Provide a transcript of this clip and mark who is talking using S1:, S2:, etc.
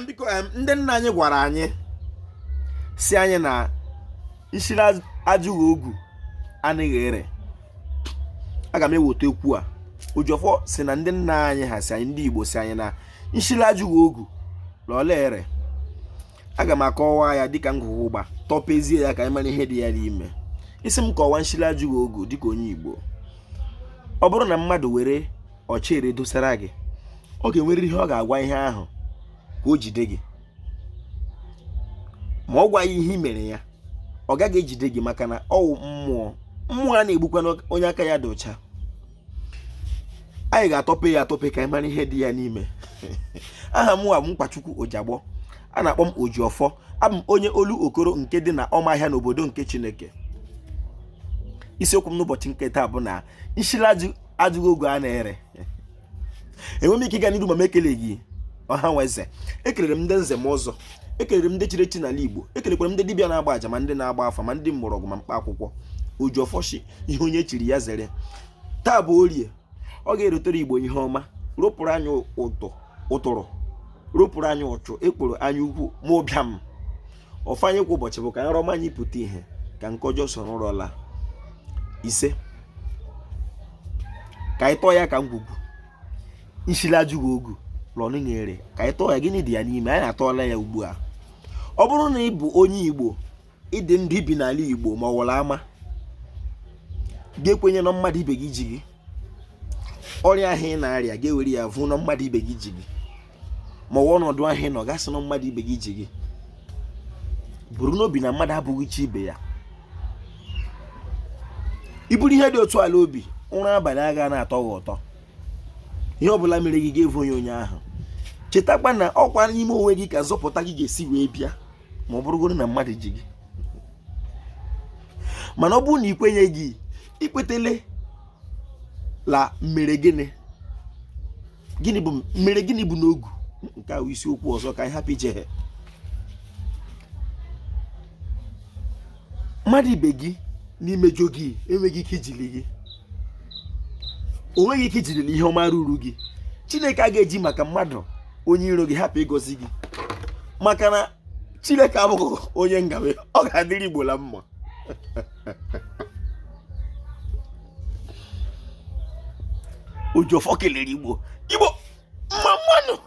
S1: biko ndị nna anyị gwara anyị si anyị na nshiri ajụghị ogu anaghị ere. Aga m eweta okwu a. Ojofọ si na ndị nna anyị ha si anyị ndị Igbo si anyị na nshiri ajụghị ogu lọla ere. Aga m akọwa ya dịka ngụgụ ụgba tọpezie ya ka anyị mara ihe dị ya n'ime. Isi m kọwa nshiri ajụghị ogu dịka onye Igbo. Ọ bụrụ na mmadụ were ọchịrị dosara gị, ọ ga-enwerịrị ihe ọ ga-agwa ihe ahụ ka o jide gị. Ma ọ gwaghị ihe i mere ya, ọ gaghị ejide gị maka na ọ wụ mmụọ. Mmụọ a na-egbukwa onye aka ya dị ọcha. Anyị ga-atọpe ya atọpe ka anyị mara ihe dị ya n'ime. Aha m bụ Mkpachukwu Ojiagbor. A na-akpọ m Ojiọfọ. Abụ m onye olu okoro nke dị na Ọmahịa n'obodo nke Chineke. Isiokwu m n'ụbọchị nke taa bụ na nshiri ajụghị ogu a na-ere. Enwe m ike ịga n'iru ma m ekele gị ọha nweze. Ekelere m ndị nze m ọzọ. Ekelere m ndị chiri echi n'ala Igbo. Ekelekwara m ndị dibịa na-agba aja ma ndị na-agba afa ma ndị mgbọrọgwụ ma mkpa akwụkwọ. Ojiọfọ shi ihe onye chiri ya zere. Taa bụ Orie. Ọ ga-erutere Igbo ihe ọma. Ropụrụ anyị ụtụrụ. Ropụrụ anyị ụchụ. Ekporo anyị ukwu ma ụbịam. Ọfanye kwa ụbọchị bụ ka nrọma anyị pụta ihe ka nkọjọ soro rọla. Ise. Ka anyị tọọ ya ka ngwugwu. Nshiri ajụghị ogu lọnụ nyere. Ka anyị tọọ ya, gịnị dị ya n'ime? Anyị na-atọọla ya ugbu a. Ọ bụrụ na ị bụ onye Igbo, ịdị ndụ ibi n'ala Igbo ma ọ wụrụ ama, ga-ekwenye na mmadụ ibe gị ji gị. Ọrịa ahụ ị na-arịa ga-ewere ya vụ na mmadụ ibe gị ji gị. Ma ọ ọnọdụ ahụ ị nọ gasị na mmadụ ibe gị ji gị. Buru n'obi na mmadụ abụghị chi ibe ya. I buru ihe dị otu ala obi, ụra abalị aga na-atọ gị ụtọ. Ihe ọbụla mere gị ga-evu onye ahụ. Chetakwa na ọkwa n'ime onwe gị ka nzọpụta gị ga-esi wee bịa ma ọ bụrụgoro na mmadụ ji gị. Mana ọ bụrụ na ikwenye gị, ikwetele la mere gịnị bụ mere gịnị bụ n'ogu. Nke a bụ isiokwu ọzọ ka anyị hapụ ije. Mmadụ ibe gị n'imejọ gị enweghị ike ijili gị. O nweghị ike ijiri ihe ọma ruru gị. Chineke a ga-eji maka mmadụ onye iro gị hapụ ịgọzi gị. Maka na Chineke abụghị onye ngawe. Ọ ga-adịrị Igbo la mma. Ojiọfọ kelere Igbo mma mmanụ.